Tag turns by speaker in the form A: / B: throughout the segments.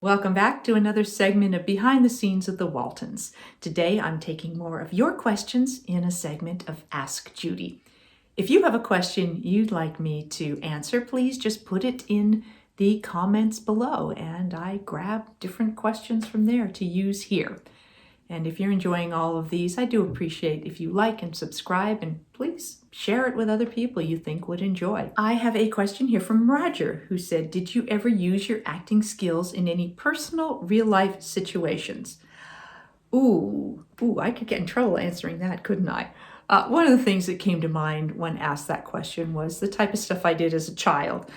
A: Welcome back to another segment of Behind the Scenes of the Waltons. Today I'm taking more of your questions in a segment of Ask Judy. If you have a question you'd like me to answer, please just put it in the comments below and I grab different questions from there to use here. And if you're enjoying all of these, I do appreciate if you like and subscribe, and please share it with other people you think would enjoy. I have a question here from Roger, who said, did you ever use your acting skills in any personal real-life situations? Ooh, I could get in trouble answering that, couldn't I? One of the things that came to mind when asked that question was the type of stuff I did as a child,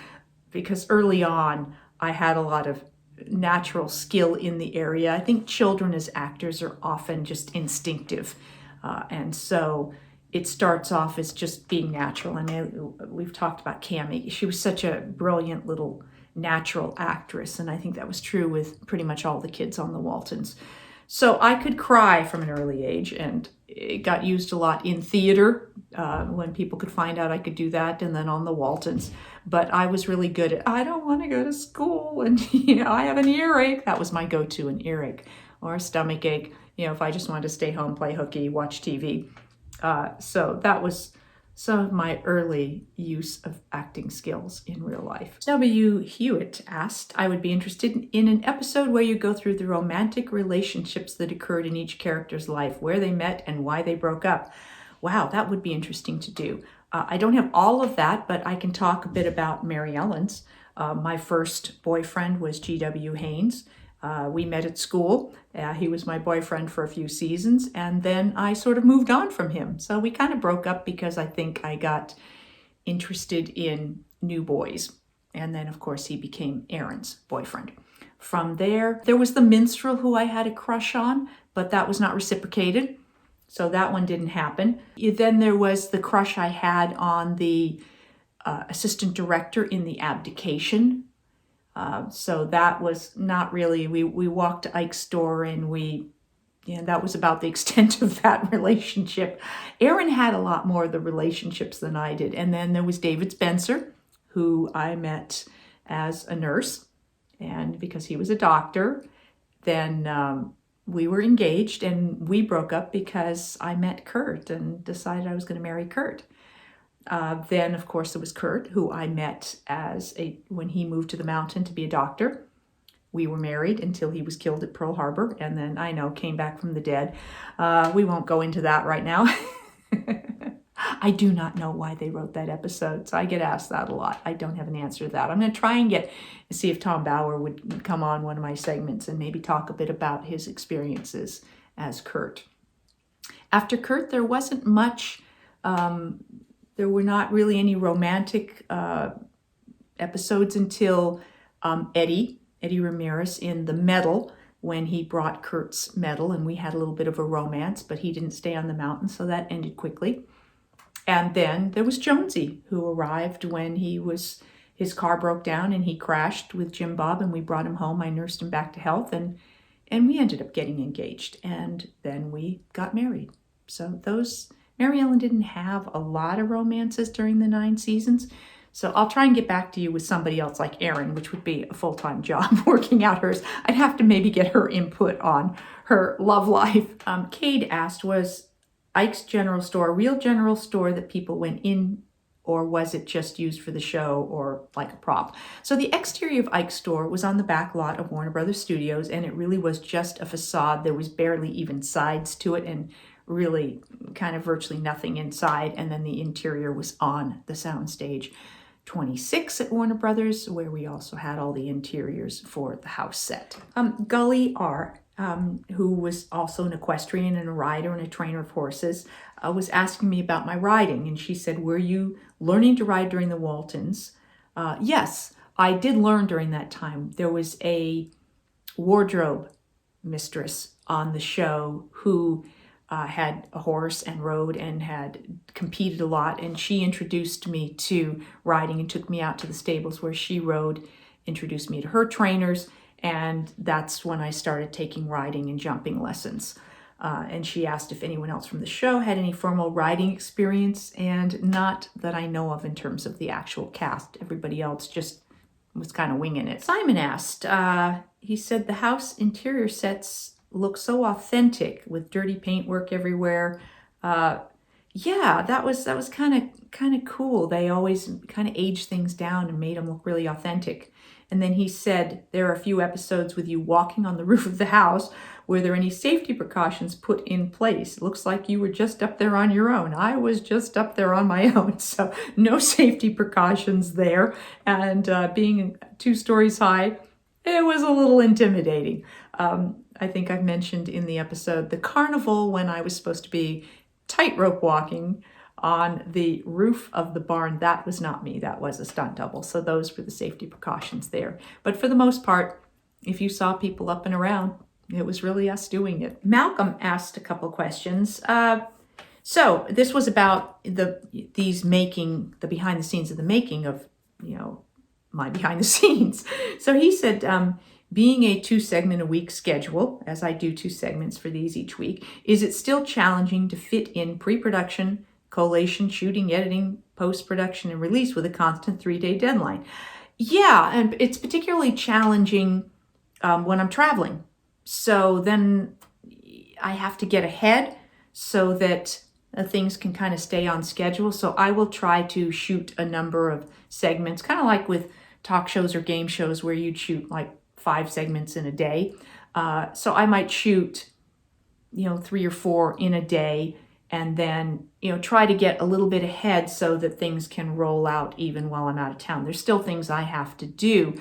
A: because early on I had a lot of natural skill in the area. I think children as actors are often just instinctive. And so it starts off as just being natural. I mean, we've talked about Cammie. She was such a brilliant little natural actress. And I think that was true with pretty much all the kids on the Waltons. So I could cry from an early age, and it got used a lot in theater when people could find out I could do that, and then on the Waltons. But I was really good at, I don't want to go to school, and I have an earache. That was my go-to, an earache or a stomach ache, if I just wanted to stay home, play hooky, watch TV. So that was some of my early use of acting skills in real life. W. Hewitt asked, I would be interested in an episode where you go through the romantic relationships that occurred in each character's life, where they met and why they broke up. Wow, that would be interesting to do. I don't have all of that, but I can talk a bit about Mary Ellen's. My first boyfriend was G.W. Haynes. We met at school. He was my boyfriend for a few seasons, and then I sort of moved on from him. So we kind of broke up because I think I got interested in new boys. And then, of course, he became Erin's boyfriend. From there was the minstrel who I had a crush on, but that was not reciprocated. So that one didn't happen. Then there was the crush I had on the assistant director in The Abdication. So that was not really, we walked to Ike's store, and that was about the extent of that relationship. Erin had a lot more of the relationships than I did. And then there was David Spencer, who I met as a nurse, and because he was a doctor. Then we were engaged, and we broke up because I met Kurt and decided I was going to marry Kurt. Then, of course, there was Kurt, who I met when he moved to the mountain to be a doctor. We were married until he was killed at Pearl Harbor, and then came back from the dead. We won't go into that right now. I do not know why they wrote that episode, so I get asked that a lot. I don't have an answer to that. I'm going to try and see if Tom Bauer would come on one of my segments and maybe talk a bit about his experiences as Kurt. After Kurt, there wasn't much. There were not really any romantic episodes until Eddie Ramirez in The Medal, when he brought Kurt's medal, and we had a little bit of a romance, but he didn't stay on the mountain, so that ended quickly. And then there was Jonesy, who arrived when his car broke down and he crashed with Jim Bob, and we brought him home. I nursed him back to health, and we ended up getting engaged, and then we got married. So Mary Ellen didn't have a lot of romances during the 9 seasons. So I'll try and get back to you with somebody else like Erin, which would be a full-time job working out hers. I'd have to maybe get her input on her love life. Cade asked, was Ike's General Store a real general store that people went in, or was it just used for the show or like a prop? So the exterior of Ike's store was on the back lot of Warner Brothers Studios, and it really was just a facade. There was barely even sides to it, and really kind of virtually nothing inside. And then the interior was on the soundstage 26 at Warner Brothers, where we also had all the interiors for the house set. Gully R., who was also an equestrian and a rider and a trainer of horses, was asking me about my riding. And she said, were you learning to ride during the Waltons? Yes, I did learn during that time. There was a wardrobe mistress on the show who had a horse and rode and had competed a lot, and she introduced me to riding and took me out to the stables where she rode, introduced me to her trainers, and that's when I started taking riding and jumping lessons. And she asked if anyone else from the show had any formal riding experience, and not that I know of in terms of the actual cast. Everybody else just was kind of winging it. Simon asked, he said the house interior sets look so authentic with dirty paintwork everywhere. Yeah, that was kind of cool. They always kind of aged things down and made them look really authentic. And then he said there are a few episodes with you walking on the roof of the house. Were there any safety precautions put in place? It looks like you were just up there on your own. I was just up there on my own, so no safety precautions there. And being 2 stories high, it was a little intimidating. I think I've mentioned in the episode the carnival when I was supposed to be tightrope walking on the roof of the barn. That was not me. That was a stunt double. So those were the safety precautions there. But for the most part, if you saw people up and around, it was really us doing it. Malcolm asked a couple questions. So this was about the behind the scenes of the making of, my behind the scenes. So he said, being a 2 segment a week schedule, as I do 2 segments for these each week, is it still challenging to fit in pre-production, collation, shooting, editing, post-production, and release with a constant 3-day deadline? Yeah, and it's particularly challenging when I'm traveling. So then I have to get ahead so that things can kind of stay on schedule. So I will try to shoot a number of segments, kind of like with talk shows or game shows where you'd shoot like 5 segments in a day. So I might shoot, 3 or 4 in a day, and then, try to get a little bit ahead so that things can roll out even while I'm out of town. There's still things I have to do,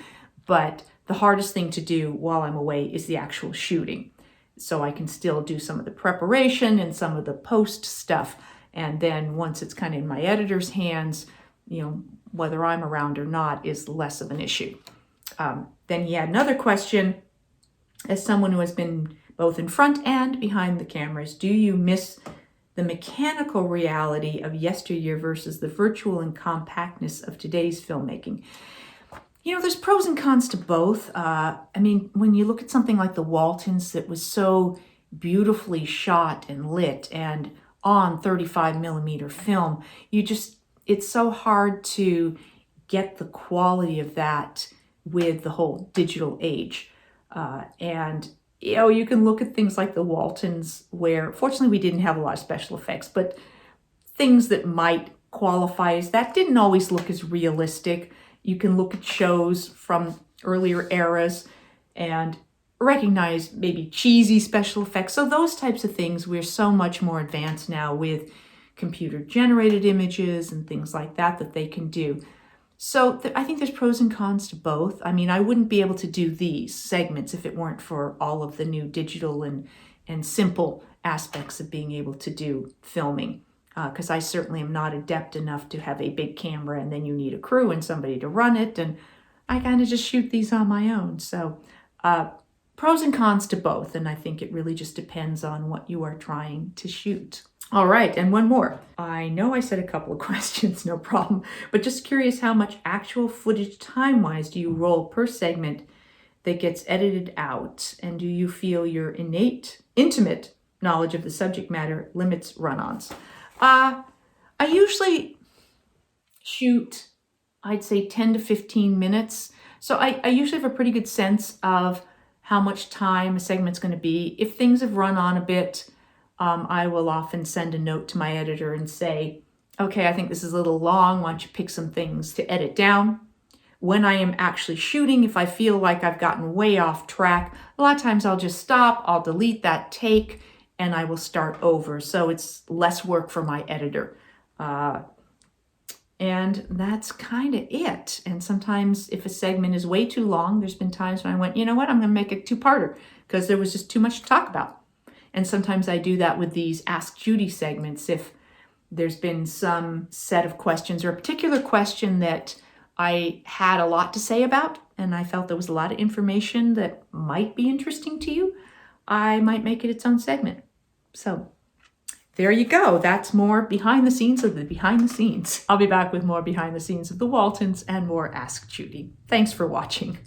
A: but the hardest thing to do while I'm away is the actual shooting. So I can still do some of the preparation and some of the post stuff. And then once it's kind of in my editor's hands, whether I'm around or not is less of an issue. Then he had another question. As someone who has been both in front and behind the cameras, do you miss the mechanical reality of yesteryear versus the virtual and compactness of today's filmmaking? There's pros and cons to both. When you look at something like the Waltons that was so beautifully shot and lit and on 35 millimeter film, it's so hard to get the quality of that with the whole digital age. You can look at things like the Waltons where, fortunately, we didn't have a lot of special effects, but things that might qualify as that didn't always look as realistic. You can look at shows from earlier eras and recognize maybe cheesy special effects. So those types of things, we're so much more advanced now with computer-generated images and things like that they can do. So I think there's pros and cons to both. I wouldn't be able to do these segments if it weren't for all of the new digital and simple aspects of being able to do filming. Because I certainly am not adept enough to have a big camera and then you need a crew and somebody to run it. And I kind of just shoot these on my own. So pros and cons to both. And I think it really just depends on what you are trying to shoot. All right, and one more. I know I said a couple of questions, no problem, but just curious how much actual footage time-wise do you roll per segment that gets edited out? And do you feel your intimate knowledge of the subject matter limits run-ons? I usually shoot, I'd say 10 to 15 minutes. So I usually have a pretty good sense of how much time a segment's going to be. If things have run on a bit, I will often send a note to my editor and say, okay, I think this is a little long. Why don't you pick some things to edit down? When I am actually shooting, if I feel like I've gotten way off track, a lot of times I'll just stop, I'll delete that take, and I will start over. So it's less work for my editor. And that's kind of it. And sometimes if a segment is way too long, there's been times when I went, you know what, I'm going to make a 2-parter because there was just too much to talk about. And sometimes I do that with these Ask Judy segments. If there's been some set of questions or a particular question that I had a lot to say about, and I felt there was a lot of information that might be interesting to you, I might make it its own segment. So there you go. That's more behind the scenes of the behind the scenes. I'll be back with more behind the scenes of the Waltons and more Ask Judy. Thanks for watching.